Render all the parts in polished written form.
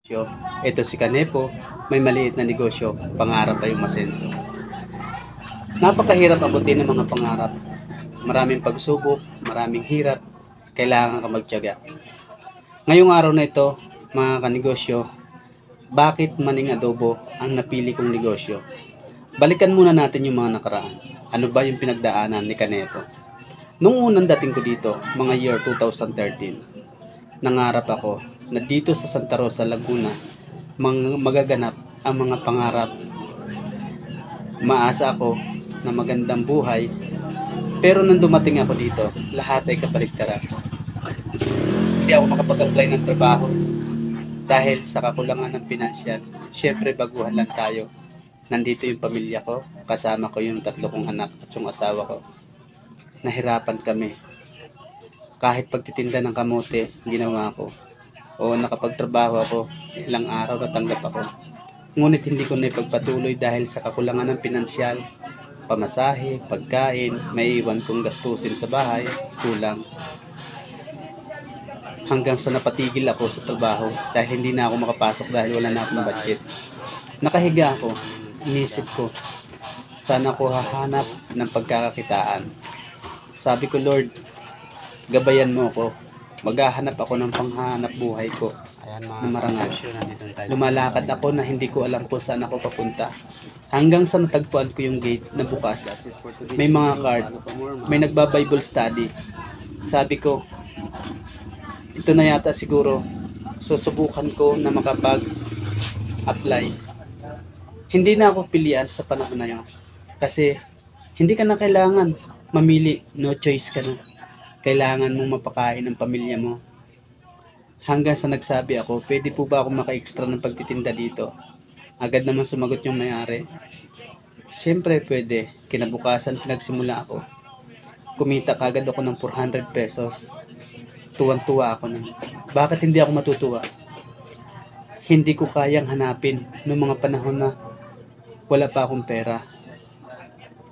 negosyo. Ito si Kanepo, may maliit na negosyo, pangarap ay umasenso. Napakahirap abutin ng mga pangarap. Maraming pagsubok, maraming hirap, kailangan ka magtiyaga. Ngayong araw na ito, mga kanegosyo, bakit maning adobo ang napili kong negosyo? Balikan muna natin yung mga nakaraan. Ano ba yung pinagdaanan ni Kanepo? Nung unang dating ko dito, mga year 2013, nangarap ako na dito sa Santa Rosa, Laguna, magaganap ang mga pangarap. Maasa ako na magandang buhay, pero nang dumating ako dito, lahat ay kabaligtaran. Hindi ako makapag-apply ng trabaho dahil sa kakulangan ng pinansyal. Siyempre, baguhan lang tayo. Nandito yung pamilya ko, kasama ko yung 3 kong anak at yung asawa ko. Nahirapan kami. Kahit pagtitinda ng kamote, ginawa ko. O nakapagtrabaho ako, ilang araw natanggap ako. Ngunit hindi ko na ipagpatuloy dahil sa kakulangan ng pinansyal, pamasahe, pagkain, may iwan kong gastusin sa bahay, kulang. Hanggang sa napatigil ako sa trabaho dahil hindi na ako makapasok dahil wala na akong budget. Nakahiga ako, inisip ko, sana ko hahanap ng pagkakakitaan. Sabi ko, Lord, gabayan mo ako. Maghahanap ako ng panghanap buhay ko na marangal. Lumalakad ako na hindi ko alam kung saan ako papunta. Hanggang sa natagpuan ko yung gate na bukas. May mga card. May nagba-Bible study. Sabi ko, ito na yata siguro. Susubukan ko na makapag-apply. Hindi na ako pilian sa panahon na yun. Kasi hindi ka na kailangan mamili. No choice ka na. Kailangan mong mapakain ng pamilya mo. Hanggang sa nagsabi ako, pwede po ba ako maka-extra ng pagtitinda dito? Agad naman sumagot yung may-ari. Siyempre pwede. Kinabukasan pinagsimula ako. Kumita kagad ako ng 400 pesos. Tuwang-tuwa ako nun. Bakit hindi ako matutuwa? Hindi ko kayang hanapin noong mga panahon na wala pa akong pera.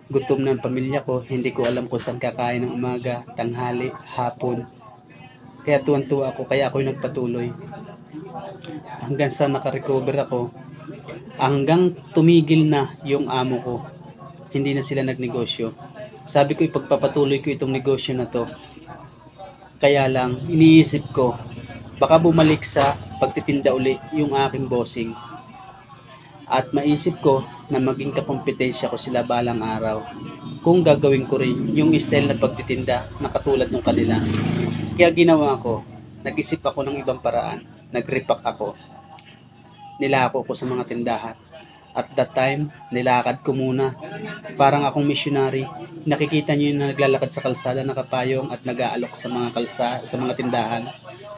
Gutom na ang pamilya ko, hindi ko alam kung saan kakain ng umaga, tanghali, hapon. Kaya tuwan-tuwa ako, kaya ako'y nagpatuloy. Hanggang sa nakarecover ako, hanggang tumigil na yung amo ko. Hindi na sila nagnegosyo. Sabi ko, ipagpapatuloy ko itong negosyo na to. Kaya lang, iniisip ko, baka bumalik sa pagtitinda uli yung aking bossing. At maisip ko na maging kakompetensya ko sila balang araw kung gagawin ko rin yung style na pagtitinda na katulad ng kanila. Kaya ginawa ko, nag-isip ako ng ibang paraan, nag-repack ako, nilako ko sa mga tindahan. At that time, nilakad ko muna, parang akong missionary. Nakikita niyo yung naglalakad sa kalsada, nakapayong at nag-aalok sa mga sa mga tindahan.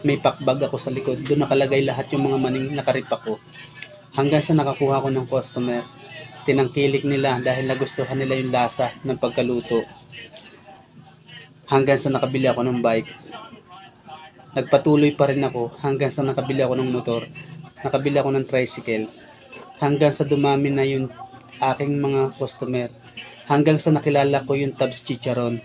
May packbag ako sa likod, doon nakalagay lahat yung mga maning nakaripak ko. Hanggang sa nakakuha ko ng customer, tinangkilik nila dahil nagustuhan nila yung lasa ng pagkaluto. Hanggang sa nakabili ako ng bike, nagpatuloy pa rin ako hanggang sa nakabili ako ng motor, nakabili ako ng tricycle, hanggang sa dumami na yung aking mga customer, hanggang sa nakilala ko yung Tabs Chicharon,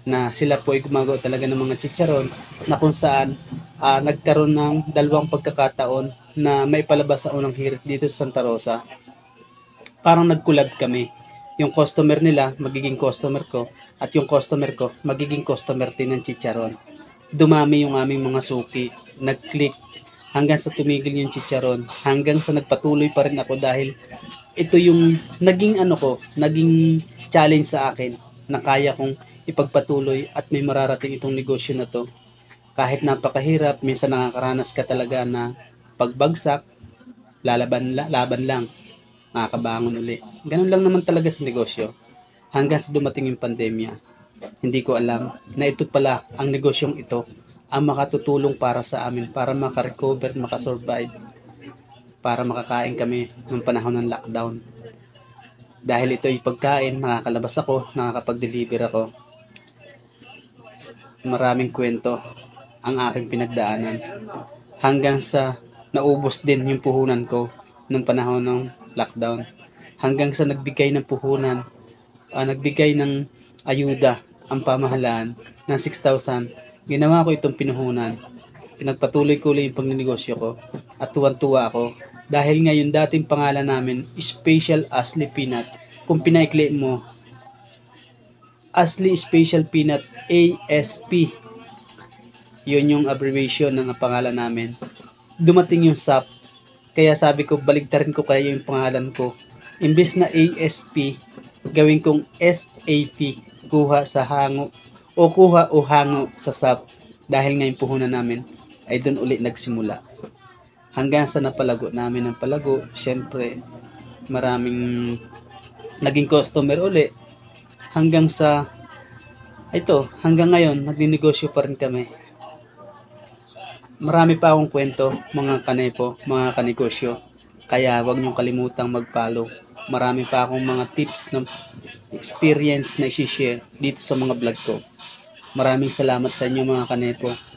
na sila po ay gumagawa talaga ng mga chicharon na kung saan nagkaroon ng dalawang pagkakataon na may palabas sa unang hirit dito sa Santa Rosa. Parang nag-collab kami. Yung customer nila magiging customer ko at yung customer ko magiging customer din ng chicharon. Dumami yung aming mga suki, nag-click hanggang sa tumigil yung chicharon, hanggang sa nagpatuloy pa rin ako dahil ito yung naging naging challenge sa akin na kaya kong ipagpatuloy at may mararating itong negosyo na to. Kahit napakahirap, minsan nakakaranas ka talaga na pagbagsak, laban lang, makakabangon uli. Ganun lang naman talaga sa negosyo. Hanggang sa dumating yung pandemya, hindi ko alam na ito pala ang negosyong ito ang makatutulong para sa amin, para makarecover, makasurvive, para makakain kami ng panahon ng lockdown. Dahil ito ay pagkain, nakakalabas ako, nakakapag-deliver ako. Maraming kwento ang aking pinagdaanan. Hanggang sa naubos din yung puhunan ko nung panahon ng lockdown. Hanggang sa nagbigay ng puhunan, nagbigay ng ayuda ang pamahalaan ng 6,000. Ginawa ko itong pinuhunan Pinagpatuloy ko ulit yung pagnenegosyo ko at tuwan-tuwa ako dahil ngayon dating pangalan namin Special Asli Peanut. Kung pinaikli mo, Asli Special Peanut ASP. Yun yung abbreviation ng pangalan namin. Dumating yung SAP. Kaya sabi ko, baligtarin ko kaya yung pangalan ko. Imbes na ASP, gawin kong SAP. Kuha sa hango kuha o hango sa SAP. Dahil ngayong puhunan namin ay doon uli nagsimula. Hanggang sa napalago namin ang palago, syempre maraming naging customer uli. Hanggang sa hanggang ngayon nagninegosyo pa rin kami. Marami pa akong kwento, mga kanepo, mga kanegosyo. Kaya huwag niyong kalimutang mag-follow. Marami pa akong mga tips na experience na i-share dito sa mga vlog ko. Maraming salamat sa inyo mga kanepo.